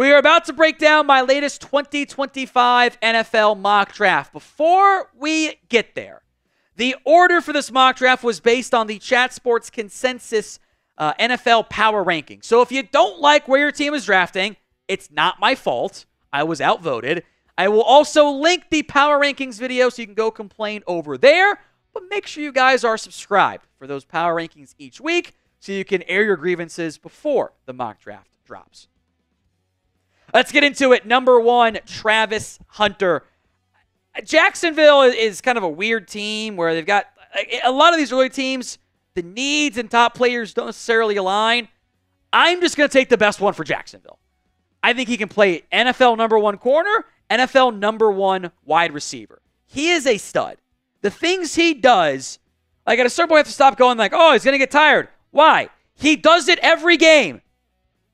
We are about to break down my latest 2025 NFL mock draft. Before we get there, the order for this mock draft was based on the Chat Sports Consensus NFL Power Ranking. So if you don't like where your team is drafting, it's not my fault. I was outvoted. I will also link the Power Rankings video so you can go complain over there. But make sure you guys are subscribed for those Power Rankings each week so you can air your grievances before the mock draft drops. Let's get into it. Number 1, Travis Hunter. Jacksonville is kind of a weird team where they've got a lot of these early teams, the needs and top players don't necessarily align. I'm just going to take the best one for Jacksonville. I think he can play NFL number 1 corner, NFL number 1 wide receiver. He is a stud. The things he does, like at a certain point, you have to stop going like, oh, he's going to get tired. Why? He does it every game.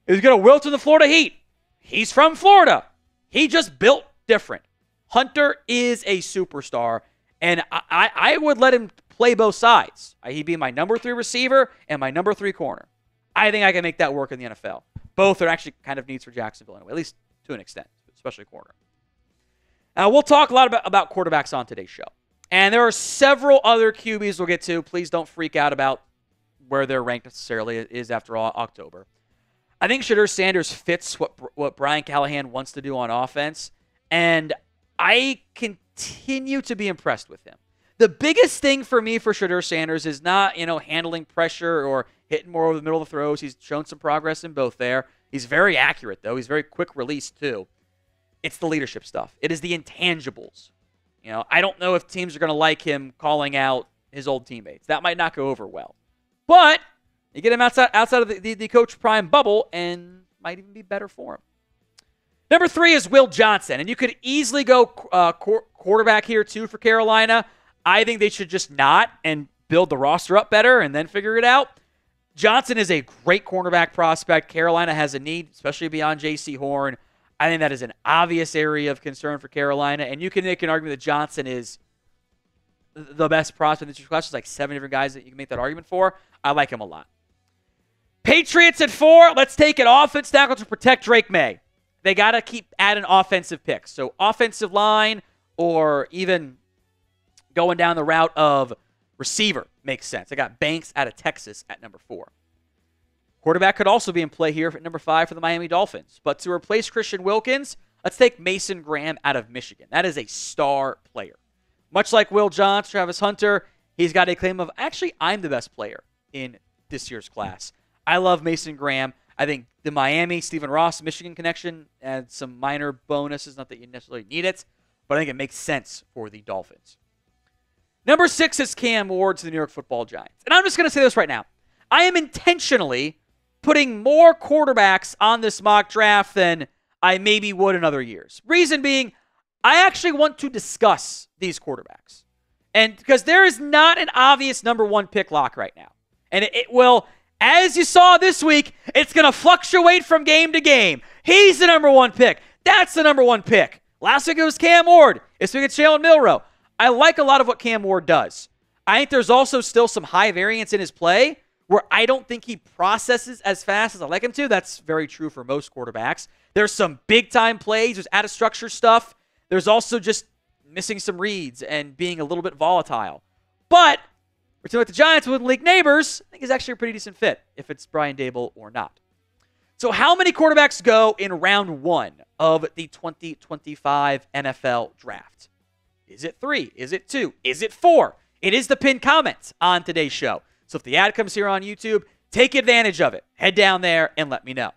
He's going to wilt in the Florida Heat. He's from Florida. He just built different. Hunter is a superstar, and I would let him play both sides. He'd be my number 3 receiver and my number 3 corner. I think I can make that work in the NFL. Both are actually kind of needs for Jacksonville anyway, at least to an extent, especially corner. Now, we'll talk a lot about quarterbacks on today's show. And there are several other QBs we'll get to. Please don't freak out about where they're ranked necessarily. It is, after all, October. I think Shedeur Sanders fits what Brian Callahan wants to do on offense, and I continue to be impressed with him. The biggest thing for me for Shedeur Sanders is not, handling pressure or hitting more over the middle of the throws. He's shown some progress in both there. He's very accurate, though. He's very quick release, too. It's the leadership stuff. It is the intangibles. I don't know if teams are going to like him calling out his old teammates. That might not go over well. But you get him outside of the Coach Prime bubble, and might even be better for him. Number 3 is Will Johnson, and you could easily go quarterback here, too, for Carolina. I think they should just not and build the roster up better and then figure it out. Johnson is a great cornerback prospect. Carolina has a need, especially beyond J.C. Horn. I think that is an obvious area of concern for Carolina, and you can make an argument that Johnson is the best prospect in this class. There's like 7 different guys that you can make that argument for. I like him a lot. Patriots at 4. Let's take an offense tackle to protect Drake May. They got to keep adding offensive picks. So offensive line or even going down the route of receiver makes sense. I got Banks out of Texas at number 4. Quarterback could also be in play here at number 5 for the Miami Dolphins. But to replace Christian Wilkins, let's take Mason Graham out of Michigan. That is a star player. Much like Will Johnson, Travis Hunter, he's got a claim of, actually, I'm the best player in this year's class. I love Mason Graham. I think the Miami, Stephen Ross, Michigan connection adds some minor bonuses. Not that you necessarily need it, but I think it makes sense for the Dolphins. Number 6 is Cam Ward to the New York Football Giants. And I'm just going to say this right now. I am intentionally putting more quarterbacks on this mock draft than I maybe would in other years. Reason being, I actually want to discuss these quarterbacks. And because there is not an obvious number 1 pick lock right now. And it will, as you saw this week, it's going to fluctuate from game to game. He's the number 1 pick. That's the number 1 pick. Last week it was Cam Ward. This week it's Jalen Milroe. I like a lot of what Cam Ward does. I think there's also still some high variance in his play where I don't think he processes as fast as I like him to. That's very true for most quarterbacks. There's some big-time plays. There's out-of-structure stuff. There's also just missing some reads and being a little bit volatile. But we're talking about the Giants with league neighbors. I think he's actually a pretty decent fit if it's Brian Daboll or not. So how many quarterbacks go in round 1 of the 2025 NFL draft? Is it 3? Is it 2? Is it 4? It is the pinned comment on today's show. So if the ad comes here on YouTube, take advantage of it. Head down there and let me know.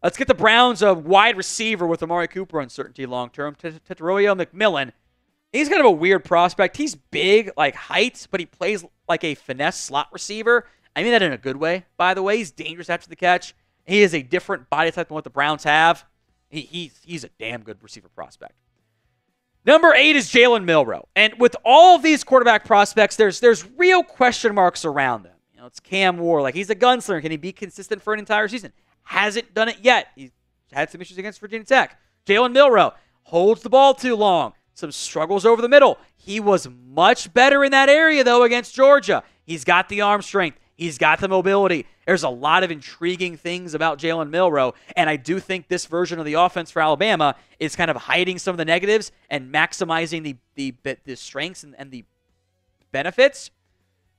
Let's get the Browns a wide receiver with Amari Cooper uncertainty long-term. Tetairoa McMillan. He's kind of a weird prospect. He's big, like height, but he plays like a finesse slot receiver. I mean that in a good way, by the way. He's dangerous after the catch. He is a different body type than what the Browns have. He's a damn good receiver prospect. Number 8 is Jalen Milroe. And with all of these quarterback prospects, there's real question marks around them. It's Cam Ward. Like, he's a gunslinger. Can he be consistent for an entire season? Hasn't done it yet. He's had some issues against Virginia Tech. Jalen Milroe holds the ball too long. Some struggles over the middle. He was much better in that area, though, against Georgia. He's got the arm strength. He's got the mobility. There's a lot of intriguing things about Jalen Milroe, and I do think this version of the offense for Alabama is kind of hiding some of the negatives and maximizing the strengths and the benefits.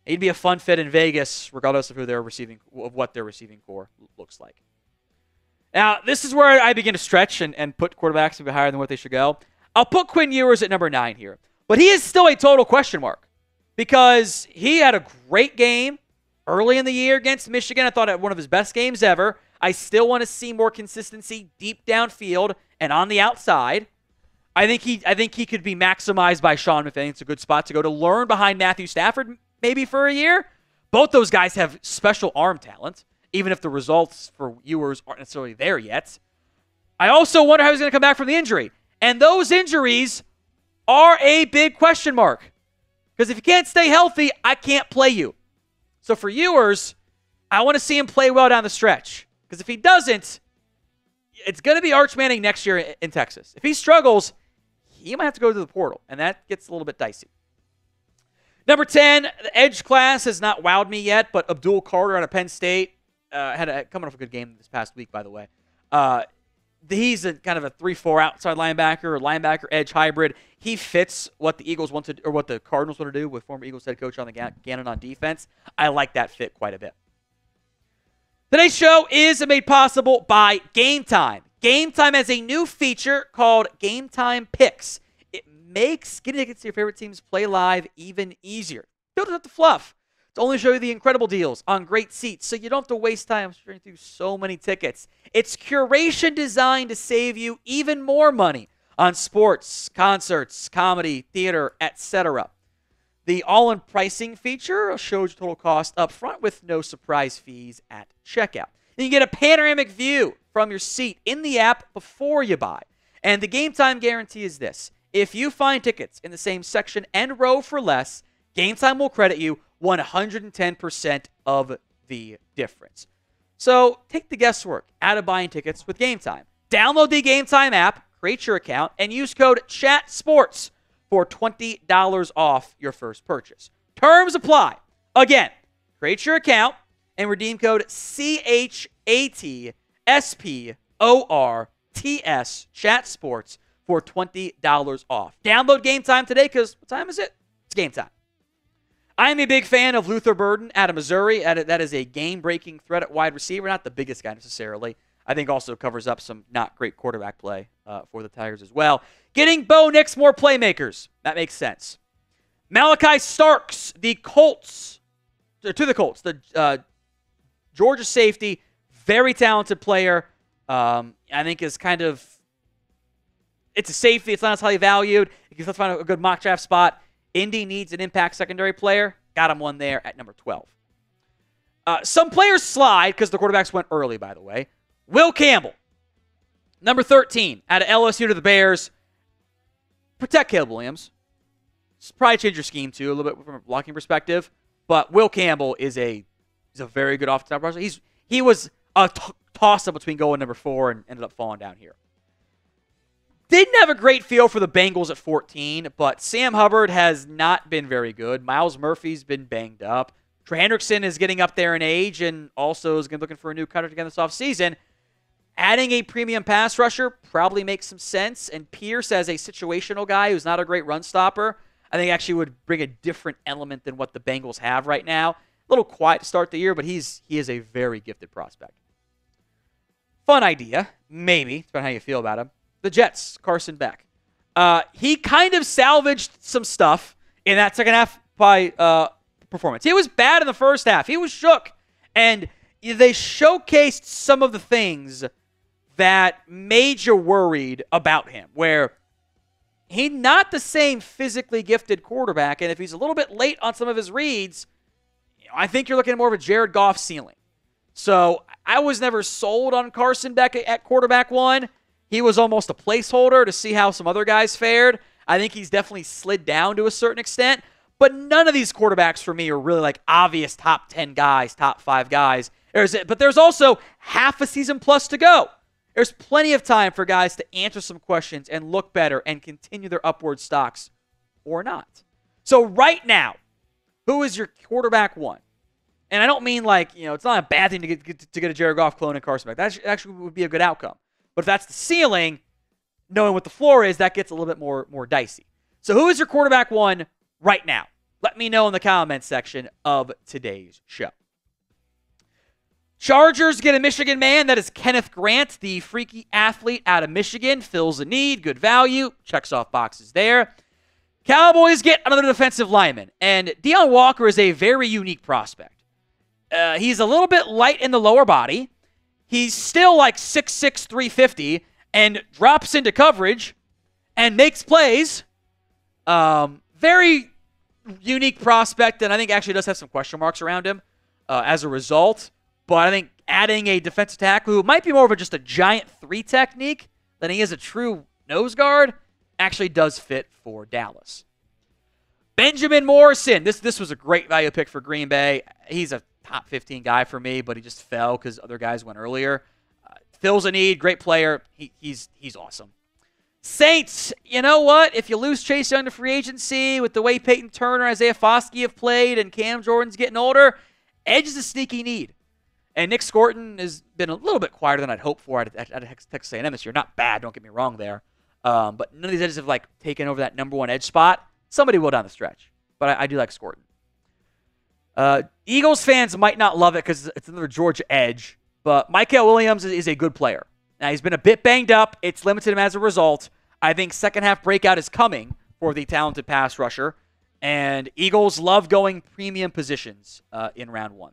He'd be a fun fit in Vegas, regardless of what their receiving core looks like. Now, this is where I begin to stretch and put quarterbacks a bit higher than what they should go. I'll put Quinn Ewers at number 9 here, but he is still a total question mark because he had a great game early in the year against Michigan. I thought it one of his best games ever. I still want to see more consistency deep downfield and on the outside. I think he could be maximized by Sean McVay. It's a good spot to go to learn behind Matthew Stafford maybe for a year. Both those guys have special arm talent, even if the results for Ewers aren't necessarily there yet. I also wonder how he's going to come back from the injury. And those injuries are a big question mark. Because if you can't stay healthy, I can't play you. So for Ewers, I want to see him play well down the stretch. Because if he doesn't, it's going to be Arch Manning next year in Texas. If he struggles, he might have to go to the portal. And that gets a little bit dicey. Number 10, the edge class has not wowed me yet, but Abdul Carter out of Penn State coming off a good game this past week, by the way. He's a kind of a 3-4 outside linebacker or linebacker edge hybrid. He fits what the Eagles want to, or what the Cardinals want to do with former Eagles head coach on the Gannon on defense. I like that fit quite a bit. Today's show is made possible by Game Time. Game Time has a new feature called Game Time Picks. It makes getting tickets to your favorite teams play live even easier. Don't have to fluff. To only show you the incredible deals on great seats, so you don't have to waste time straight through so many tickets. It's curation designed to save you even more money on sports, concerts, comedy, theater, etc. The all-in pricing feature shows your total cost up front with no surprise fees at checkout. And you get a panoramic view from your seat in the app before you buy. And the Game Time guarantee is this. If you find tickets in the same section and row for less, Game Time will credit you 110% of the difference. So take the guesswork out of buying tickets with Game Time. Download the Game Time app, create your account, and use code CHATSPORTS for $20 off your first purchase. Terms apply. Again, create your account and redeem code CHATSPORTS, CHATSPORTS, for $20 off. Download Game Time today because what time is it? It's game time. I am a big fan of Luther Burden out of Missouri. That is a game-breaking threat at wide receiver. Not the biggest guy necessarily. I think also covers up some not great quarterback play for the Tigers as well. Getting Bo Nix more playmakers. That makes sense. Malachi Starks, the Colts. The Georgia safety, very talented player. I think is kind of, it's a safety. It's not highly valued. You can find a good mock draft spot. Indy needs an impact secondary player. Got him one there at number 12. Some players slide because the quarterbacks went early, by the way. Will Campbell, number 13, out of LSU to the Bears. Protect Caleb Williams. Probably change your scheme, too, a little bit from a blocking perspective. But Will Campbell is a very good off-the-top rusher. He was a toss-up between going number 4 and ended up falling down here. Didn't have a great feel for the Bengals at 14, but Sam Hubbard has not been very good. Miles Murphy's been banged up. Trey Hendrickson is getting up there in age and also is looking for a new contract again this offseason. Adding a premium pass rusher probably makes some sense, and Pierce as a situational guy who's not a great run stopper, I think actually would bring a different element than what the Bengals have right now. A little quiet to start the year, but he is a very gifted prospect. Fun idea, maybe, depending on how you feel about him. The Jets, Carson Beck. He kind of salvaged some stuff in that second half by performance. He was bad in the first half. He was shook. And they showcased some of the things that made you worried about him, where he's not the same physically gifted quarterback, and if he's a little bit late on some of his reads, I think you're looking at more of a Jared Goff ceiling. So I was never sold on Carson Beck at quarterback 1. He was almost a placeholder to see how some other guys fared. I think he's definitely slid down to a certain extent, but none of these quarterbacks for me are really like obvious top 10 guys, top 5 guys. But there's also half a season plus to go. There's plenty of time for guys to answer some questions and look better and continue their upward stocks or not. So right now, who is your quarterback 1? And I don't mean like, it's not a bad thing to get a Jared Goff clone and Carson back. That actually would be a good outcome. But if that's the ceiling, knowing what the floor is, that gets a little bit more dicey. So who is your quarterback one right now? Let me know in the comments section of today's show. Chargers get a Michigan man. That is Kenneth Grant, the freaky athlete out of Michigan. Fills a need, good value, checks off boxes there. Cowboys get another defensive lineman. And Deion Walker is a very unique prospect. He's a little bit light in the lower body. He's still like 6'6", 350, and drops into coverage and makes plays. Very unique prospect, and I think actually does have some question marks around him as a result. But I think adding a defensive tackle who might be more of just a giant 3 technique than he is a true nose guard actually does fit for Dallas. Benjamin Morrison. This was a great value pick for Green Bay. He's a top 15 guy for me, but he just fell because other guys went earlier. Fills a need, great player. He's awesome. Saints, you know what? If you lose Chase Young to free agency with the way Peyton Turner, Isaiah Foskey have played, and Cam Jordan's getting older, edge is a sneaky need. And Nick Scorton has been a little bit quieter than I'd hoped for at Texas A&M this year. Not bad, don't get me wrong there. But none of these edges have taken over that number 1 edge spot. Somebody will down the stretch. But I do like Scorton. Eagles fans might not love it because it's another Georgia edge. But Mikael Williams is a good player. Now, he's been a bit banged up. It's limited him as a result. I think second half breakout is coming for the talented pass rusher. And Eagles love going premium positions in round 1.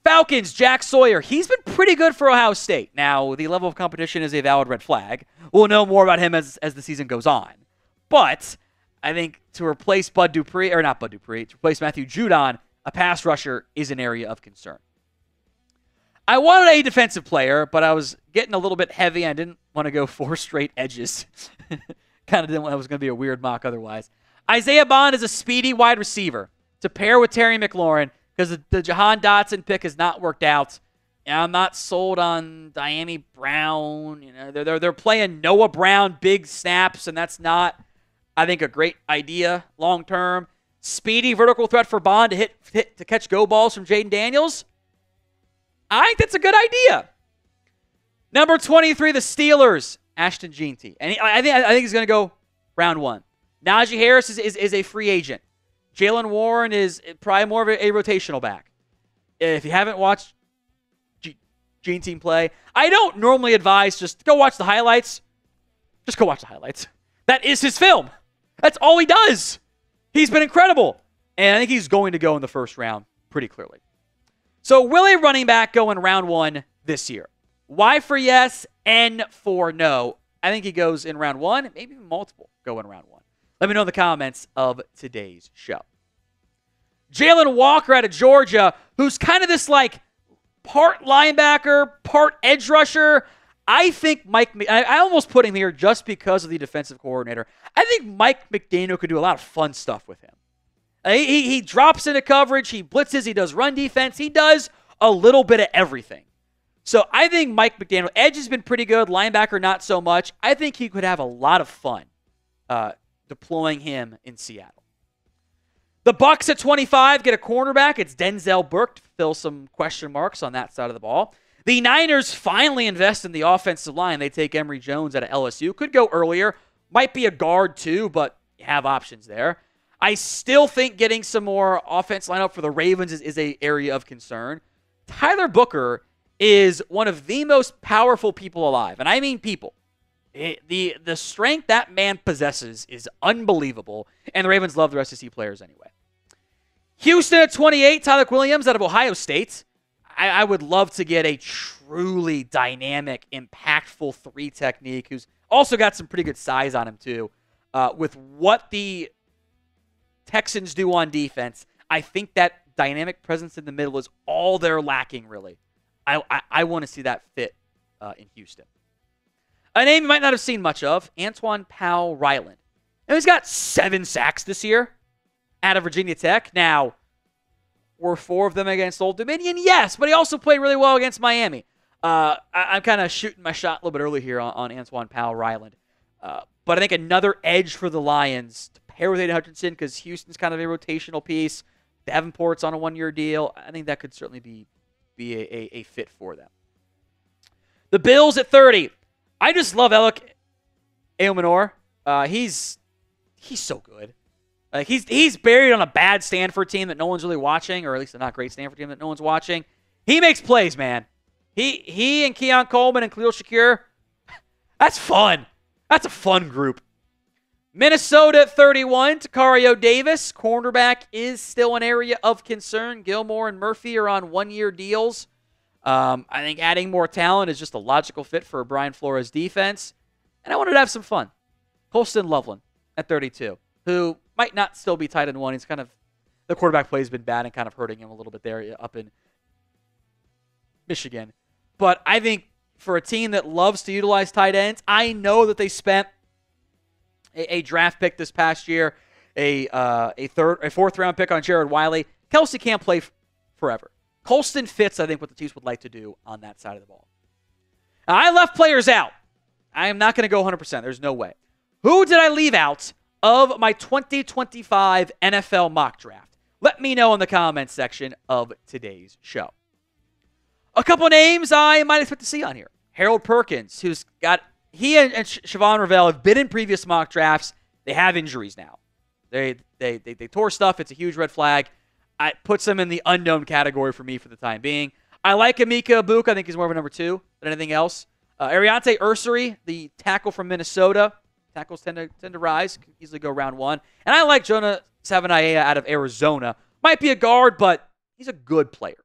Falcons, Jack Sawyer. He's been pretty good for Ohio State. Now, the level of competition is a valid red flag. We'll know more about him as the season goes on. But I think to replace to replace Matthew Judon, a pass rusher is an area of concern. I wanted a defensive player, but I was getting a little bit heavy. I didn't want to go 4 straight edges. Kind of didn't want it was going to be a weird mock otherwise. Isaiah Bond is a speedy wide receiver to pair with Terry McLaurin because the Jahan Dotson pick has not worked out. And I'm not sold on Diami Brown. They're playing Noah Brown big snaps, and that's not, I think, a great idea long term. Speedy vertical threat for Bond to hit to catch go balls from Jaden Daniels. I think that's a good idea. Number 23, the Steelers, Ashton Jeanty. And I think he's going to go round 1. Najee Harris is a free agent. Jalen Warren is probably more of a rotational back. If you haven't watched Jeanty play, I don't normally advise just go watch the highlights. Just go watch the highlights. That is his film. That's all he does. He's been incredible. And I think he's going to go in the first round pretty clearly. So will a running back go in round 1 this year? Y for yes, N for no. I think he goes in round 1, maybe even multiple go in round 1. Let me know in the comments of today's show. Jalen Walker out of Georgia, who's kind of this part linebacker, part edge rusher. I think I almost put him here just because of the defensive coordinator. I think Mike McDaniel could do a lot of fun stuff with him. He drops into coverage, he blitzes, he does run defense, he does a little bit of everything. So I think Mike McDaniel, edge has been pretty good, linebacker not so much. I think he could have a lot of fun deploying him in Seattle. The Bucs at 25 get a cornerback. It's Denzel Burke to fill some question marks on that side of the ball. The Niners finally invest in the offensive line. They take Emory Jones out of LSU. Could go earlier. Might be a guard too, but you have options there. I still think getting some more offense lineup for the Ravens is an area of concern. Tyler Booker is one of the most powerful people alive, and I mean people. The strength that man possesses is unbelievable, and the Ravens love their SEC players anyway. Houston at 28, Tyler Williams out of Ohio State. I would love to get a truly dynamic, impactful 3 technique who's also got some pretty good size on him too. With what the Texans do on defense, I think that dynamic presence in the middle is all they're lacking, really. I want to see that fit in Houston. A name you might not have seen much of, Antoine Powell-Ryland. And he's got 7 sacks this year out of Virginia Tech. Now, were 4 of them against Old Dominion? Yes, but he also played really well against Miami. I'm kind of shooting my shot a little bit early here on Antoine Powell-Ryland. But I think another edge for the Lions to pair with Aiden Hutchinson because Houston's kind of a rotational piece. Davenport's on a 1-year deal. I think that could certainly be a fit for them. The Bills at 30. I just love Alec Eomanor. He's so good. He's buried on a bad Stanford team that no one's really watching, or at least a not great Stanford team that no one's watching. He makes plays, man. He and Keon Coleman and Khalil Shakir, that's fun. That's a fun group. Minnesota at 31, Takario Davis. Cornerback is still an area of concern. Gilmore and Murphy are on 1-year deals. I think adding more talent is just a logical fit for Brian Flores' defense. And I wanted to have some fun. Colston Loveland at 32, who might not still be tight end 1. He's kind of, the quarterback play has been bad and kind of hurting him a little bit there up in Michigan. But I think for a team that loves to utilize tight ends, I know that they spent a draft pick this past year, a 4th-round pick on Jared Wiley. Kelsey can't play forever. Colston fits, I think, what the Chiefs would like to do on that side of the ball. Now, I left players out. I am not going to go 100%. There's no way. Who did I leave out of my 2025 NFL mock draft? Let me know in the comments section of today's show. A couple names I might expect to see on here. Harold Perkins, he and Siobhan Ravel have been in previous mock drafts. They have injuries now. They tore stuff. It's a huge red flag. It puts them in the unknown category for me for the time being. I like Emeka Ibuka. I think he's more of a number 2 than anything else. Ariante Ursary, the tackle from Minnesota. Tackles tend to rise. Can easily go round 1. And I like Jonah Savanaia out of Arizona. Might be a guard, but he's a good player.